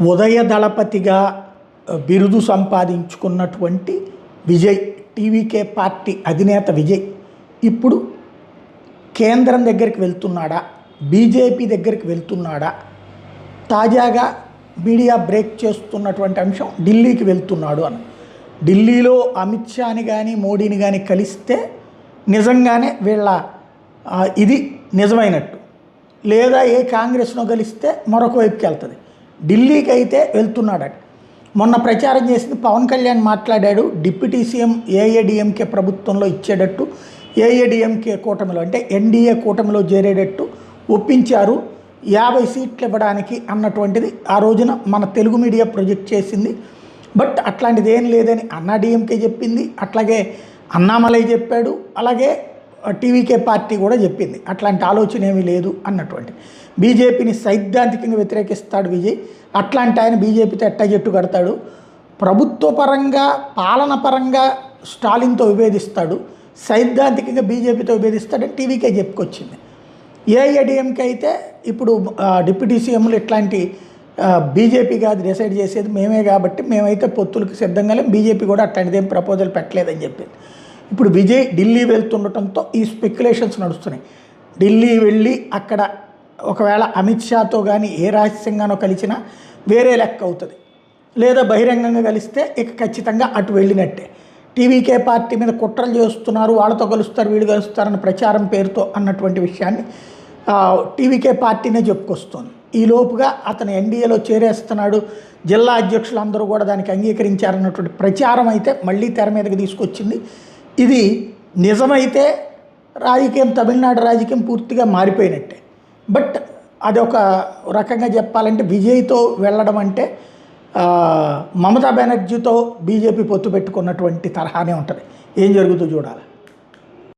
ఉదయ దళపతిగా బిరుదు సంపాదించుకున్నటువంటి Vijay, TVK party అధినేత విజయ్ ఇప్పుడు కేంద్రం దగ్గరికి వెళ్తున్నాడా, బీజేపీ దగ్గరికి వెళ్తున్నాడా? తాజాగా మీడియా బ్రేక్ చేస్తున్నటువంటి అంశం ఢిల్లీకి వెళ్తున్నాడు అని. ఢిల్లీలో అమిత్ షాని కానీ మోడీని కానీ కలిస్తే నిజంగానే వీళ్ళ ఇది నిజమైనట్టు, లేదా ఏ కాంగ్రెస్ను కలిస్తే మరొక వైపుకి వెళ్తుంది. ఢిల్లీకి అయితే వెళ్తున్నాడట. మొన్న ప్రచారం చేసింది పవన్ కళ్యాణ్ మాట్లాడాడు, డిప్యూటీ సీఎం ఏఐఏడీఎంకే ప్రభుత్వంలో ఇచ్చేటట్టు, ఏఐఏడీఎంకే కూటమిలో అంటే ఎన్డీఏ కూటమిలో చేరేటట్టు ఒప్పించారు 50 సీట్లు ఇవ్వడానికి అన్నటువంటిది ఆ రోజున మన తెలుగు మీడియా ప్రొజెక్ట్ చేసింది. బట్ అట్లాంటిది ఏం లేదని అన్నాడీఎంకే చెప్పింది, అట్లాగే అన్నామలై చెప్పాడు, అలాగే టీవీకే పార్టీ కూడా చెప్పింది. అట్లాంటి ఆలోచన ఏమీ లేదు అన్నటువంటి. బీజేపీని సైద్ధాంతికంగా వ్యతిరేకిస్తాడు విజయ్. అట్లాంటి ఆయన బీజేపీతో ఎట్టా జట్టు కడతాడు. ప్రభుత్వ పరంగా పాలన పరంగా స్టాలిన్తో విభేదిస్తాడు, సైద్ధాంతికంగా బీజేపీతో విభేదిస్తాడని టీవీకే చెప్పుకొచ్చింది. ఏఐఏడీఎంకే అయితే ఇప్పుడు డిప్యూటీ సీఎంలు ఇట్లాంటి బీజేపీ కాదు డిసైడ్ చేసేది మేమే కాబట్టి మేమైతే పొత్తులకు సిద్ధంగా లేం, బీజేపీ కూడా అట్లాంటిది ఏం ప్రపోజల్ పెట్టలేదని చెప్పింది. ఇప్పుడు విజయ్ ఢిల్లీ వెళ్తుండటంతో ఈ స్పెక్యులేషన్స్ నడుస్తున్నాయి. ఢిల్లీ వెళ్ళి అక్కడ ఒకవేళ అమిత్ షాతో కానీ ఏ రహస్యంగానో కలిసినా వేరే లెక్క అవుతుంది, లేదా బహిరంగంగా కలిస్తే ఇక ఖచ్చితంగా అటు వెళ్ళినట్టే. టీవీకే పార్టీ మీద కుట్రలు చేస్తున్నారు, వాళ్ళతో కలుస్తారు వీళ్ళు కలుస్తారన్న ప్రచారం పేరుతో అన్నటువంటి విషయాన్ని టీవీకే పార్టీనే చెప్పుకొస్తుంది. ఈ లోపుగా అతను ఎన్డీఏలో చేరేస్తున్నాడు, జిల్లా అధ్యక్షులందరూ కూడా దానికి అంగీకరించారన్నటువంటి ప్రచారం అయితే మళ్ళీ తెర మీదకి తీసుకొచ్చింది. ఇది నిజమైతే రాజకీయం, తమిళనాడు రాజకీయం పూర్తిగా మారిపోయినట్టే. బట్ అదొక రకంగా చెప్పాలంటే విజయ్తో వెళ్ళడం అంటే మమతా బెనర్జీతో బీజేపీ పొత్తు పెట్టుకున్నటువంటి తరహానే ఉంటుంది. ఏం జరుగుతుందో చూడాలి.